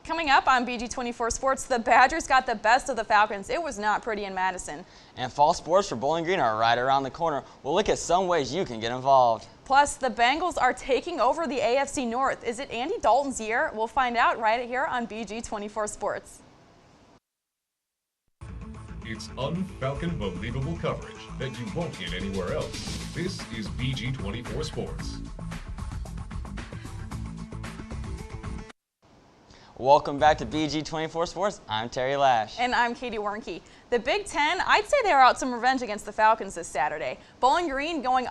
Coming up on BG24 Sports, the Badgers got the best of the Falcons. It was not pretty in Madison. And fall sports for Bowling Green are right around the corner. We'll look at some ways you can get involved. Plus, the Bengals are taking over the AFC North. Is it Andy Dalton's year? We'll find out right here on BG24 Sports. It's un-Falcon believable coverage that you won't get anywhere else. This is BG24 Sports. Welcome back to BG24 Sports. I'm Terry Lash. And I'm Katie Warnke. The Big Ten, I'd say they are out some revenge against the Falcons this Saturday. Bowling Green going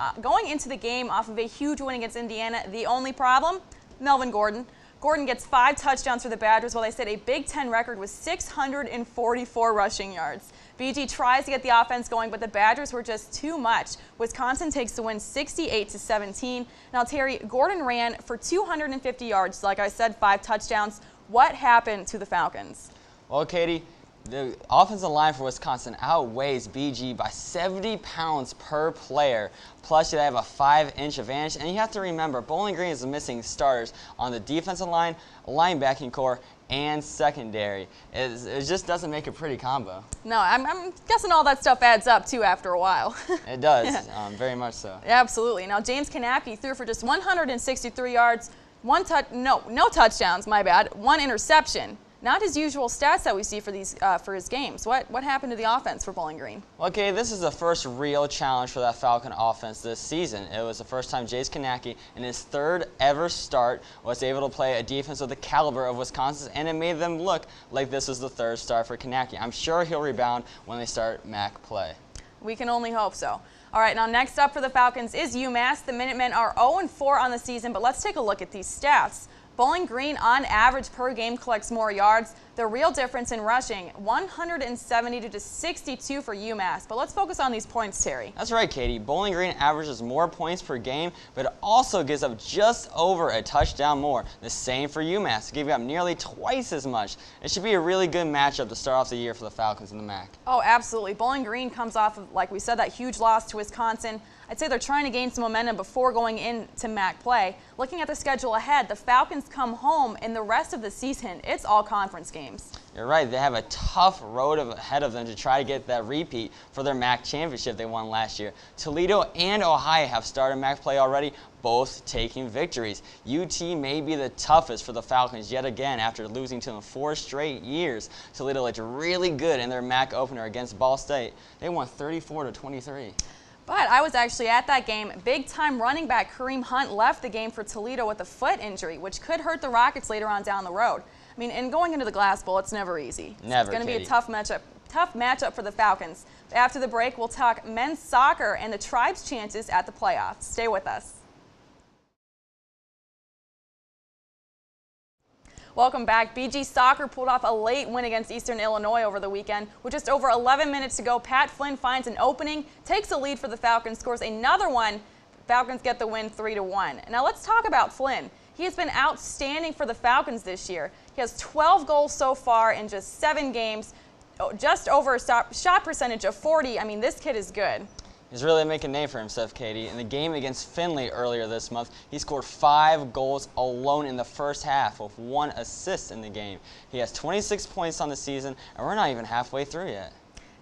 into the game off of a huge win against Indiana. The only problem? Melvin Gordon. Gordon gets 5 touchdowns for the Badgers while they set a Big Ten record with 644 rushing yards. BG tries to get the offense going, but the Badgers were just too much. Wisconsin takes the win 68-17. Now, Terry, Gordon ran for 250 yards. Like I said, 5 touchdowns. What happened to the Falcons? Well, Katie, the offensive line for Wisconsin outweighs BG by 70 pounds per player. Plus, they have a 5-inch advantage. And you have to remember, Bowling Green is missing starters on the defensive line, linebacking core, and secondary. It just doesn't make a pretty combo. No, I'm guessing all that stuff adds up, too, after a while. It does, very much so. Absolutely. Now, James Kanapke threw for just 163 yards. No touchdowns, my bad. 1 interception. Not his usual stats that we see for his games. What happened to the offense for Bowling Green? Okay, this is the first real challenge for that Falcon offense this season. It was the first time James Kanapke, in his 3rd ever start, was able to play a defense of the caliber of Wisconsin, and it made them look like this was the 3rd start for Kanapke. I'm sure he'll rebound when they start MAC play. We can only hope so. All right, now next up for the Falcons is UMass. The Minutemen are 0-4 on the season, but let's take a look at these stats. Bowling Green, on average per game, collects more yards. The real difference in rushing, 170 to 62 for UMass. But let's focus on these points, Terry. That's right, Katie. Bowling Green averages more points per game, but it also gives up just over a touchdown more. The same for UMass, giving up nearly twice as much. It should be a really good matchup to start off the year for the Falcons in the MAC. Oh, absolutely. Bowling Green comes off of, like we said, that huge loss to Wisconsin. I'd say they're trying to gain some momentum before going into MAC play. Looking at the schedule ahead, the Falcons come home, and the rest of the season, it's all conference games. You're right. They have a tough road ahead of them to try to get that repeat for their MAC championship they won last year. Toledo and Ohio have started MAC play already, both taking victories. UT may be the toughest for the Falcons yet again after losing to them 4 straight years. Toledo looked really good in their MAC opener against Ball State. They won 34-23. But I was actually at that game. Big-time running back Kareem Hunt left the game for Toledo with a foot injury, which could hurt the Rockets later on down the road. I mean, and going into the Glass Bowl, it's never easy. Never, It's going to be a tough matchup for the Falcons. After the break, we'll talk men's soccer and the Tribe's chances at the playoffs. Stay with us. Welcome back. BG Soccer pulled off a late win against Eastern Illinois over the weekend. With just over 11 minutes to go, Pat Flynn finds an opening, takes a lead for the Falcons, scores another one. Falcons get the win 3-1. Now let's talk about Flynn. He has been outstanding for the Falcons this year. He has 12 goals so far in just 7 games, just over a shot percentage of 40. I mean, this kid is good. He's really making a name for himself, Katie. In the game against Findlay earlier this month, he scored 5 goals alone in the first half with 1 assist in the game. He has 26 points on the season, and we're not even halfway through yet.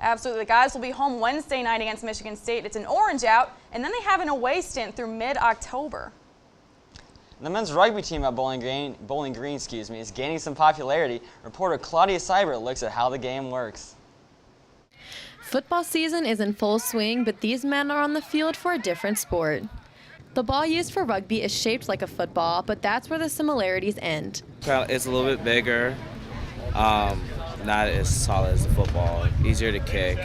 Absolutely. The guys will be home Wednesday night against Michigan State. It's an orange out, and then they have an away stint through mid-October. The men's rugby team at Bowling Green, is gaining some popularity. Reporter Claudia Seibert looks at how the game works. Football season is in full swing, but these men are on the field for a different sport. The ball used for rugby is shaped like a football, but that's where the similarities end. It's a little bit bigger, not as solid as the football, easier to kick.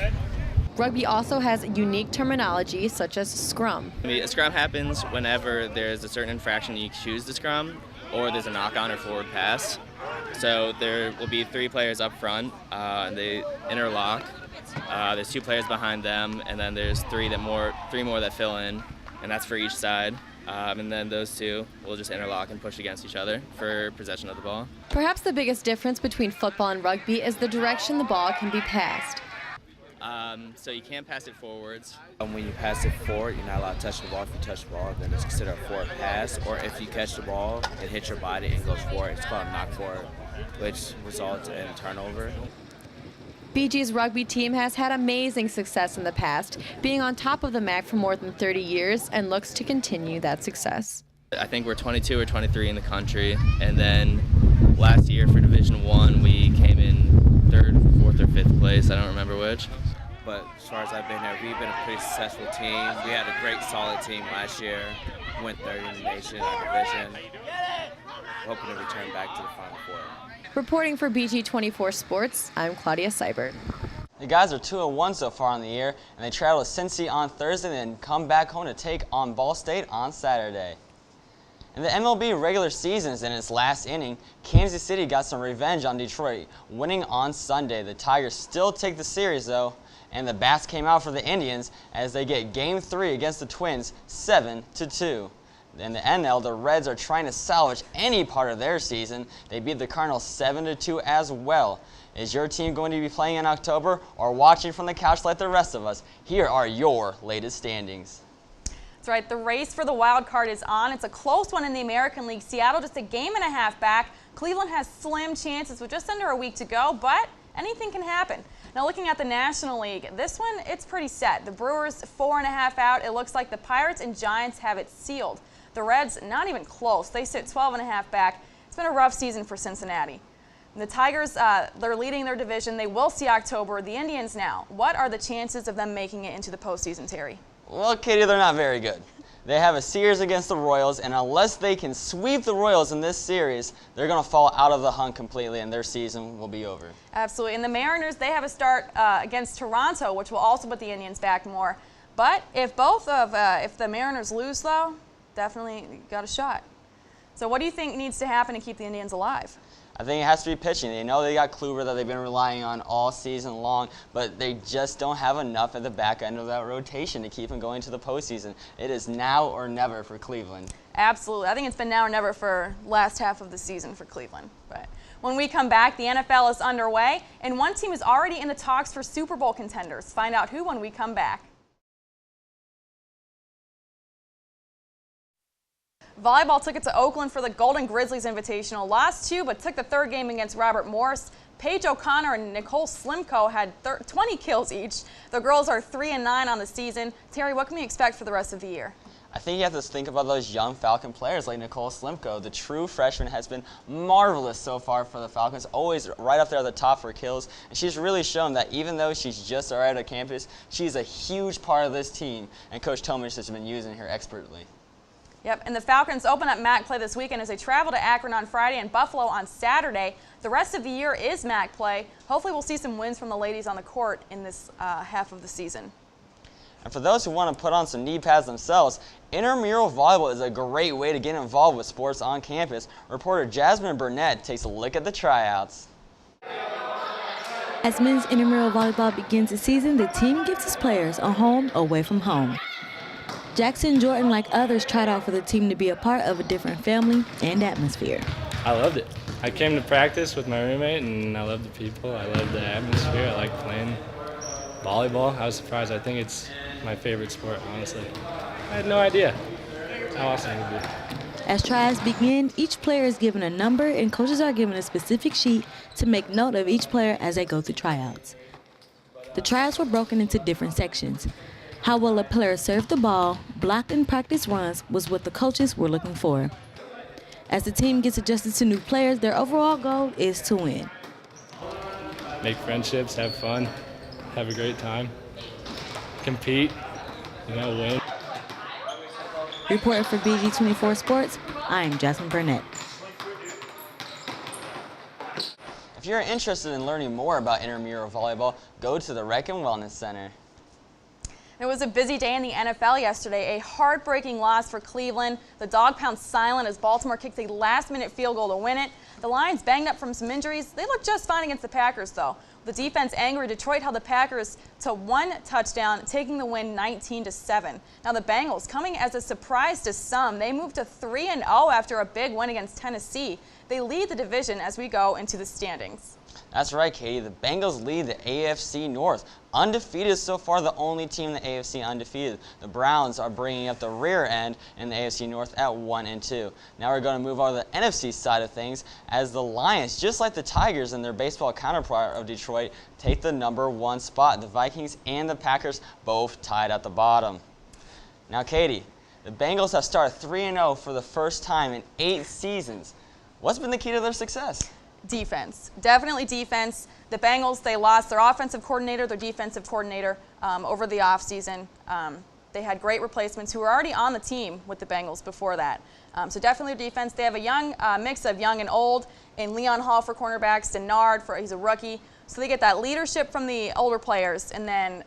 Rugby also has unique terminology, such as scrum. A scrum happens whenever there's a certain infraction you choose to scrum, or there's a knock-on or forward pass. So there will be 3 players up front, and they interlock. There's 2 players behind them, and then there's 3 more that fill in, and that's for each side. And then those 2 will just interlock and push against each other for possession of the ball. Perhaps the biggest difference between football and rugby is the direction the ball can be passed. So you can't pass it forwards. When you pass it forward, you're not allowed to touch the ball. If you touch the ball, then it's considered a forward pass. Or if you catch the ball, it hits your body and goes forward. It's called a knock forward which results in turnover. BG's rugby team has had amazing success in the past, being on top of the MAC for more than 30 years and looks to continue that success. I think we're 22 or 23 in the country, and then last year for Division I, we came in 3rd, 4th, or 5th place. I don't remember which. But as far as I've been here, we've been a pretty successful team. We had a great, solid team last year. Went 3rd in the nation, our division. Hoping to return back to the Final Four. Reporting for BG24 Sports, I'm Claudia Seibert. The guys are 2-1 so far in the year, and they travel to Cincy on Thursday and then come back home to take on Ball State on Saturday. And the MLB regular season is in its last inning. Kansas City got some revenge on Detroit, winning on Sunday. The Tigers still take the series though, and the bats came out for the Indians as they get Game 3 against the Twins 7-2. In the NL, the Reds are trying to salvage any part of their season. They beat the Cardinals 7-2 as well. Is your team going to be playing in October or watching from the couch like the rest of us? Here are your latest standings. That's right, the race for the wild card is on. It's a close one in the American League. Seattle just a game and a half back. Cleveland has slim chances with just under a week to go, but anything can happen. Now looking at the National League, this one, it's pretty set. The Brewers 4.5 out. It looks like the Pirates and Giants have it sealed. The Reds, not even close. They sit 12.5 back. It's been a rough season for Cincinnati. And the Tigers, they're leading their division. They will see October. The Indians now, what are the chances of them making it into the postseason, Terry? Well, Katie, they're not very good. They have a series against the Royals, and unless they can sweep the Royals in this series, they're going to fall out of the hunt completely, and their season will be over. Absolutely. And the Mariners, they have a start against Toronto, which will also put the Indians back more. But if if the Mariners lose, though, definitely got a shot. So what do you think needs to happen to keep the Indians alive? I think it has to be pitching. They know they got Kluber that they've been relying on all season long, but they just don't have enough at the back end of that rotation to keep them going to the postseason. It is now or never for Cleveland. Absolutely. I think it's been now or never for last half of the season for Cleveland. But when we come back, the NFL is underway, and one team is already in the talks for Super Bowl contenders. Find out who when we come back. Volleyball took it to Oakland for the Golden Grizzlies Invitational. Lost 2, but took the third game against Robert Morris. Paige O'Connor and Nicole Slimko had 20 kills each. The girls are 3-9 on the season. Terry, what can we expect for the rest of the year? I think you have to think about those young Falcon players like Nicole Slimko. The true freshman has been marvelous so far for the Falcons, always right up there at the top for kills. And she's really shown that even though she's just arrived at campus, she's a huge part of this team. And Coach Tomich has been using her expertly. Yep, and the Falcons open up MAC play this weekend as they travel to Akron on Friday and Buffalo on Saturday. The rest of the year is MAC play. Hopefully we'll see some wins from the ladies on the court in this half of the season. And for those who want to put on some knee pads themselves, intramural volleyball is a great way to get involved with sports on campus. Reporter Jasmine Burnett takes a look at the tryouts. As men's intramural volleyball begins the season, the team gives its players a home away from home. Jackson Jordan, like others, tried out for the team to be a part of a different family and atmosphere. I loved it. I came to practice with my roommate, and I loved the people. I loved the atmosphere. I liked playing volleyball. I was surprised. I think it's my favorite sport, honestly. I had no idea how awesome it would be. As tryouts begin, each player is given a number, and coaches are given a specific sheet to make note of each player as they go through tryouts. The tryouts were broken into different sections. How well a player served the ball, blocked in practice runs was what the coaches were looking for. As the team gets adjusted to new players, their overall goal is to win. Make friendships, have fun, have a great time, compete, win. Reporting for BG24 Sports, I'm Jasmine Burnett. If you're interested in learning more about intramural volleyball, go to the Rec and Wellness Center. It was a busy day in the NFL yesterday, a heartbreaking loss for Cleveland. The dog pound silent as Baltimore kicked a last-minute field goal to win it. The Lions banged up from some injuries. They looked just fine against the Packers, though. The defense angry, Detroit held the Packers to 1 touchdown, taking the win 19-7. Now the Bengals, coming as a surprise to some, they moved to 3-0 after a big win against Tennessee. They lead the division as we go into the standings. That's right, Katie. The Bengals lead the AFC North. Undefeated so far, the only team in the AFC undefeated. The Browns are bringing up the rear end in the AFC North at 1-2. Now we're going to move on to the NFC side of things as the Lions, just like the Tigers and their baseball counterpart of Detroit, take the #1 spot. The Vikings and the Packers both tied at the bottom. Now, Katie, the Bengals have started 3-0 for the first time in 8 seasons. What's been the key to their success? Defense. Definitely defense. The Bengals, they lost their offensive coordinator, their defensive coordinator over the offseason. They had great replacements who were already on the team with the Bengals before that. So definitely defense. They have a young mix of young and old in Leon Hall for cornerbacks, Denard, he's a rookie. So they get that leadership from the older players, and then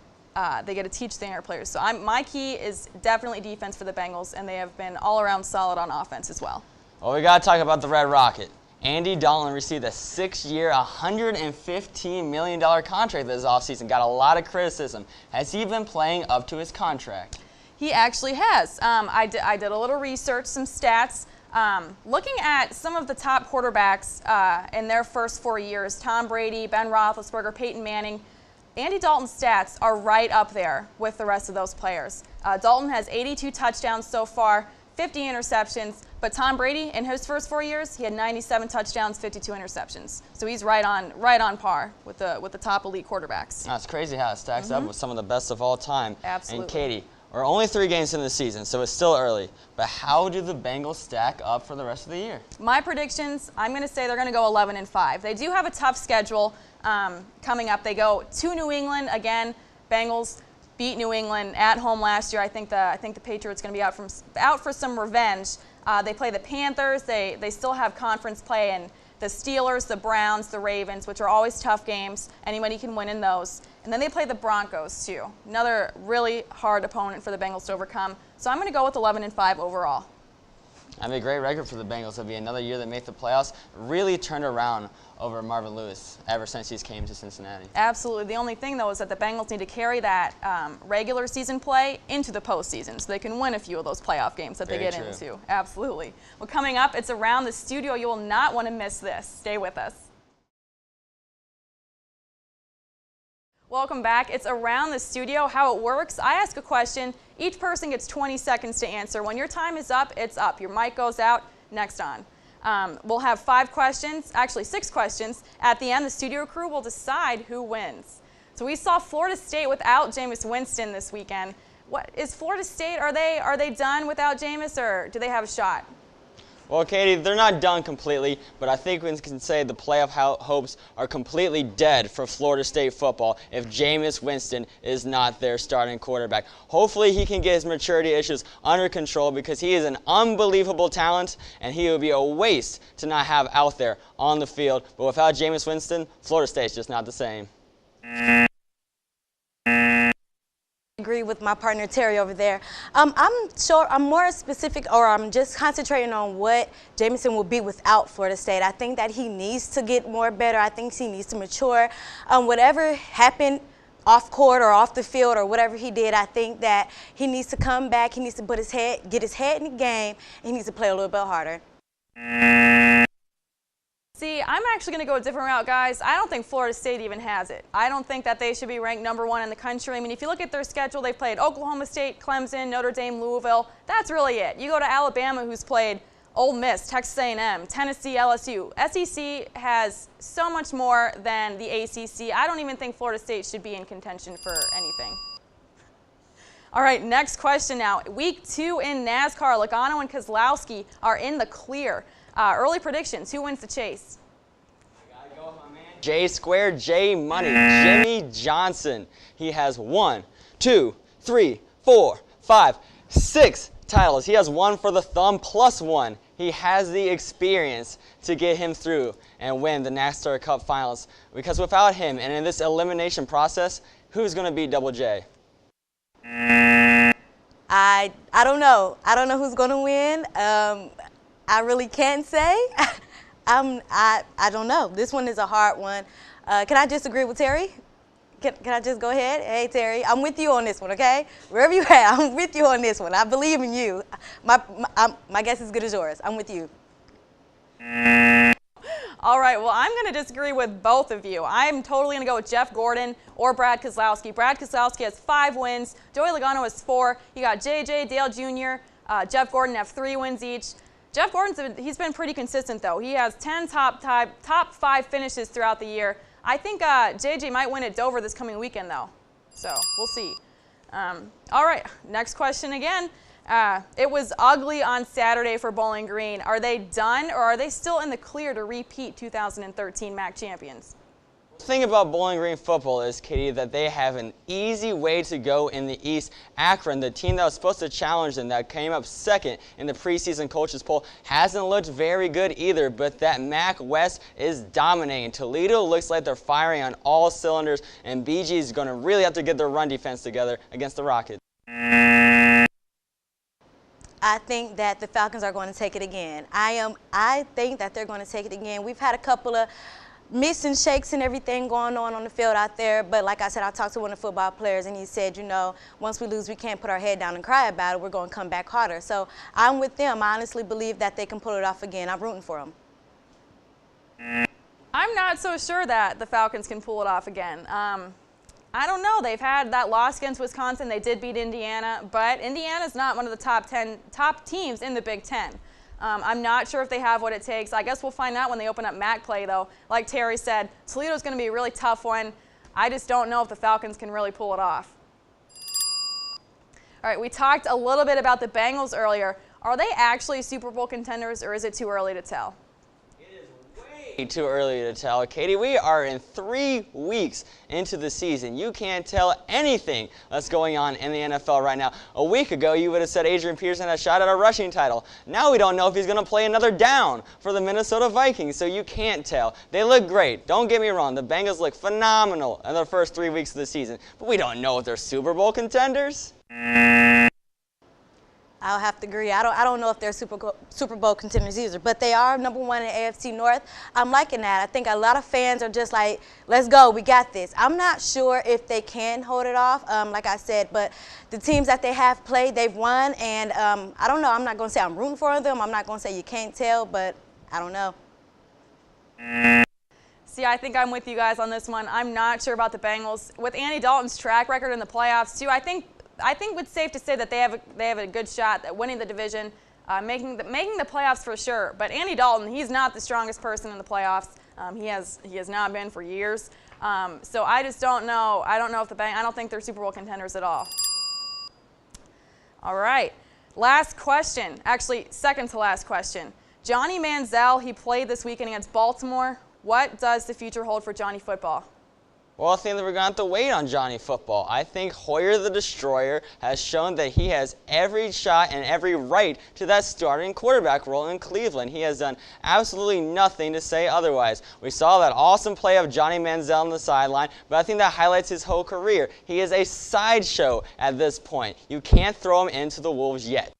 they get to teach the younger players. So my key is definitely defense for the Bengals, and they have been all around solid on offense as well. Well, we got to talk about the Red Rocket. Andy Dalton received a 6-year, $115 million contract this offseason. Got a lot of criticism. Has he been playing up to his contract? He actually has. I did a little research, some stats. Looking at some of the top quarterbacks in their first 4 years, Tom Brady, Ben Roethlisberger, Peyton Manning, Andy Dalton's stats are right up there with the rest of those players. Dalton has 82 touchdowns so far, 50 interceptions, but Tom Brady, in his first 4 years, he had 97 touchdowns, 52 interceptions. So he's right on par with the top elite quarterbacks. That's crazy how it stacks up with some of the best of all time. Absolutely. And Katie, we're only 3 games into the season, so it's still early. But how do the Bengals stack up for the rest of the year? My predictions, I'm going to say they're going to go 11-5. They do have a tough schedule coming up. They go to New England again. Bengals beat New England at home last year. I think the Patriots going to be out for some revenge. They play the Panthers. They still have conference play, and the Steelers, the Browns, the Ravens, which are always tough games. Anybody can win in those. And then they play the Broncos too. Another really hard opponent for the Bengals to overcome. So I'm going to go with 11-5 overall. That'd be a great record for the Bengals. It'll be another year they make the playoffs. Really turned around over Marvin Lewis ever since he's came to Cincinnati. Absolutely. The only thing, though, is that the Bengals need to carry that regular season play into the postseason so they can win a few of those playoff games that they get into. Absolutely. Well, coming up, it's Around the Studio. You will not want to miss this. Stay with us. Welcome back. It's Around the Studio. How it works, I ask a question. Each person gets 20 seconds to answer. When your time is up, it's up. Your mic goes out. Next on. We'll have 5 questions, actually 6 questions. At the end, the studio crew will decide who wins. So we saw Florida State without Jameis Winston this weekend. What is Florida State? Are they done without Jameis, or do they have a shot? Well, Katie, they're not done completely, but I think we can say the playoff hopes are completely dead for Florida State football if Jameis Winston is not their starting quarterback. Hopefully he can get his maturity issues under control because he is an unbelievable talent, and he would be a waste to not have out there on the field. But without Jameis Winston, Florida State's just not the same. Agree with my partner Terry over there. I'm more specific, or I'm just concentrating on what Jameson will be without Florida State. I think that he needs to get more better. I think he needs to mature. Whatever happened off court or off the field or whatever he did, I think that he needs to come back. He needs to get his head in the game, and he needs to play a little bit harder. See, I'm actually going to go a different route, guys. I don't think Florida State even has it. I don't think that they should be ranked #1 in the country. I mean, if you look at their schedule, they've played Oklahoma State, Clemson, Notre Dame, Louisville. That's really it. You go to Alabama, who's played Ole Miss, Texas A&M, Tennessee, LSU. SEC has so much more than the ACC. I don't even think Florida State should be in contention for anything. All right, next question now. Week 2 in NASCAR, Logano and Keselowski are in the clear. Early predictions, who wins the chase? I gotta go with my man, J Square J Money, Jimmy Johnson. He has 1, 2, 3, 4, 5, 6 titles. He has 1 for the thumb plus 1. He has the experience to get him through and win the NASCAR Cup Finals. Because without him and in this elimination process, who's going to beat Double J? I don't know. I don't know who's going to win. I really can't say. I don't know. This one is a hard one. Can I just agree with Terry? Can I just go ahead? Hey, Terry, I'm with you on this one, okay? Wherever you're at, I'm with you on this one. I believe in you. My guess is as good as yours. I'm with you. All right, well, I'm going to disagree with both of you. I'm totally going to go with Jeff Gordon or Brad Keselowski. Brad Keselowski has 5 wins. Joey Logano has 4. You got JJ, Dale Jr., Jeff Gordon have 3 wins each. Jeff he's been pretty consistent, though. He has 10 top 5 finishes throughout the year. I think JJ might win at Dover this coming weekend, though. So we'll see. All right, next question again. It was ugly on Saturday for Bowling Green. Are they done, or are they still in the clear to repeat 2013 MAC champions? The thing about Bowling Green football is, Katie, that they have an easy way to go in the East. Akron, the team that was supposed to challenge them, that came up second in the preseason coaches poll, hasn't looked very good either, but that MAC West is dominating. Toledo looks like they're firing on all cylinders, and BG is going to really have to get their run defense together against the Rockets. I think that the Falcons are going to take it again. I think that they're going to take it again. We've had a couple of miss and shakes and everything going on the field out there, but like I said, I talked to one of the football players, and he said, you know, once we lose, we can't put our head down and cry about it. We're going to come back harder. So I'm with them. I honestly believe that they can pull it off again. I'm rooting for them. I'm not so sure that the Falcons can pull it off again. I don't know. They've had that loss against Wisconsin. They did beat Indiana, but Indiana's not one of the top teams in the Big Ten. I'm not sure if they have what it takes. I guess we'll find out when they open up MAC play, though. Like Terry said, Toledo's going to be a really tough one. I just don't know if the Falcons can really pull it off. All right, we talked a little bit about the Bengals earlier. Are they actually Super Bowl contenders, or is it too early to tell? Too early to tell. Katie, we are in 3 weeks into the season. You can't tell anything that's going on in the NFL right now. A week ago, you would have said Adrian Peterson had a shot at a rushing title. Now we don't know if he's going to play another down for the Minnesota Vikings, so you can't tell. They look great. Don't get me wrong. The Bengals look phenomenal in the first 3 weeks of the season, but we don't know if they're Super Bowl contenders. I'll have to agree. I don't know if they're Super Bowl contenders either, but they are number 1 in AFC North. I'm liking that. I think a lot of fans are just like, let's go, we got this. I'm not sure if they can hold it off, like I said, but the teams that they have played, they've won, and I don't know. I'm not going to say I'm rooting for them. I'm not going to say you can't tell, but I don't know. See, I think I'm with you guys on this one. I'm not sure about the Bengals. With Andy Dalton's track record in the playoffs, too, I think it's safe to say that they have a good shot at winning the division, making the playoffs for sure. But Andy Dalton, he's not the strongest person in the playoffs. He has not been for years. So I just don't know. I don't know if I don't think they're Super Bowl contenders at all. All right, last question. Actually, second to last question. Johnny Manziel, he played this weekend against Baltimore. What does the future hold for Johnny football? Well, I think that we're going to have to wait on Johnny football. I think Hoyer the Destroyer has shown that he has every shot and every right to that starting quarterback role in Cleveland. He has done absolutely nothing to say otherwise. We saw that awesome play of Johnny Manziel on the sideline, but I think that highlights his whole career. He is a sideshow at this point. You can't throw him into the Wolves yet.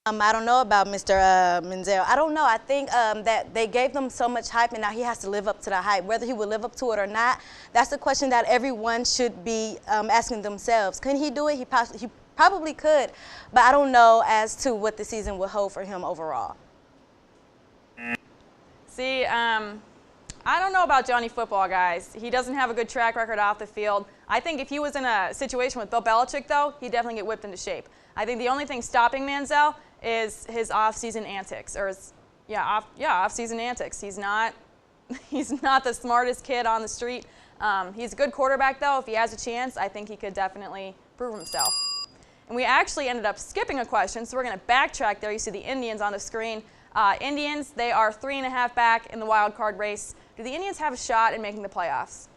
I don't know about Mr. Manziel. I don't know. I think that they gave them so much hype, and now he has to live up to the hype. Whether he will live up to it or not, that's a question that everyone should be asking themselves. Can he do it? He probably could, but I don't know as to what the season will hold for him overall. See, I don't know about Johnny football, guys. He doesn't have a good track record off the field. I think if he was in a situation with Bill Belichick, though, he'd definitely get whipped into shape. I think the only thing stopping Manziel is his off-season antics, or off-season antics. He's not the smartest kid on the street. He's a good quarterback, though. If he has a chance, I think he could definitely prove himself. And we actually ended up skipping a question, so we're going to backtrack there. You see the Indians on the screen. Indians, they are 3.5 back in the wild card race. Do the Indians have a shot in making the playoffs?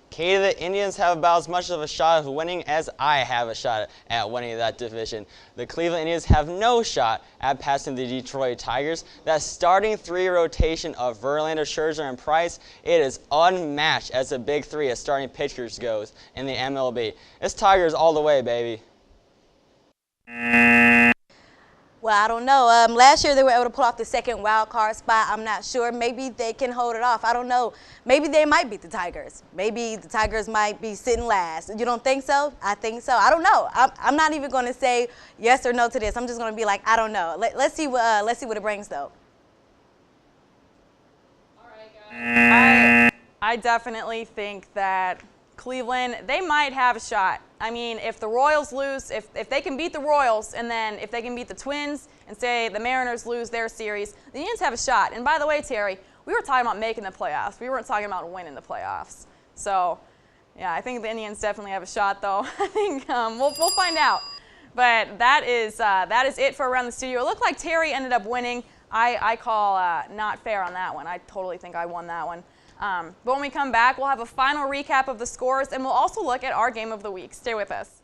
Katie, the Indians have about as much of a shot of winning as I have a shot at winning that division. The Cleveland Indians have no shot at passing the Detroit Tigers. That starting 3 rotation of Verlander, Scherzer, and Price, it is unmatched as a big 3 as starting pitchers goes in the MLB. It's Tigers all the way, baby. Well, I don't know. Last year they were able to pull off the second wild card spot. I'm not sure. Maybe they can hold it off. I don't know. Maybe they might beat the Tigers. Maybe the Tigers might be sitting last. You don't think so? I think so. I don't know. I'm not even going to say yes or no to this. I'm just going to be like, I don't know. Let's see what it brings, though. I definitely think that Cleveland, they might have a shot. I mean, if the Royals lose, if they can beat the Royals, and then if they can beat the Twins and say the Mariners lose their series, the Indians have a shot. And by the way, Terry, we were talking about making the playoffs. We weren't talking about winning the playoffs. So, yeah, I think the Indians definitely have a shot, though. I think we'll find out. But that is it for Around the Studio. It looked like Terry ended up winning. I call not fair on that one. I totally think I won that one. But when we come back, we'll have a final recap of the scores, and we'll also look at our game of the week. Stay with us.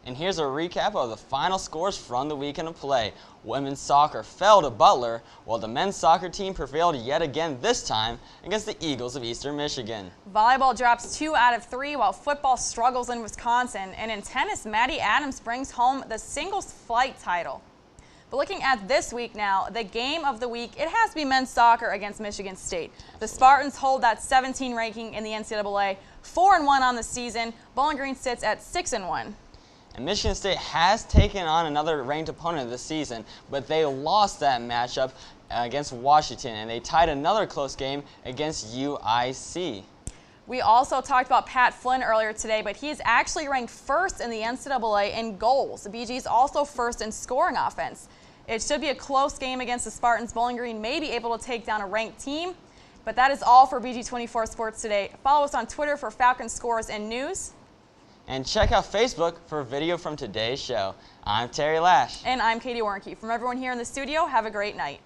And here's a recap of the final scores from the weekend of play. Women's soccer fell to Butler, while the men's soccer team prevailed yet again, this time against the Eagles of Eastern Michigan. Volleyball drops 2 out of 3, while football struggles in Wisconsin. And in tennis, Maddie Adams brings home the singles flight title. But looking at this week now, the game of the week, it has to be men's soccer against Michigan State. The Spartans hold that 17 ranking in the NCAA, 4-1 on the season. Bowling Green sits at 6-1. And Michigan State has taken on another ranked opponent this season, but they lost that matchup against Washington, and they tied another close game against UIC. We also talked about Pat Flynn earlier today, but he is actually ranked first in the NCAA in goals. The BG is also first in scoring offense. It should be a close game against the Spartans. Bowling Green may be able to take down a ranked team. But that is all for BG24 Sports today. Follow us on Twitter for Falcons scores and news. And check out Facebook for a video from today's show. I'm Terry Lash. And I'm Katie Warnke. From everyone here in the studio, have a great night.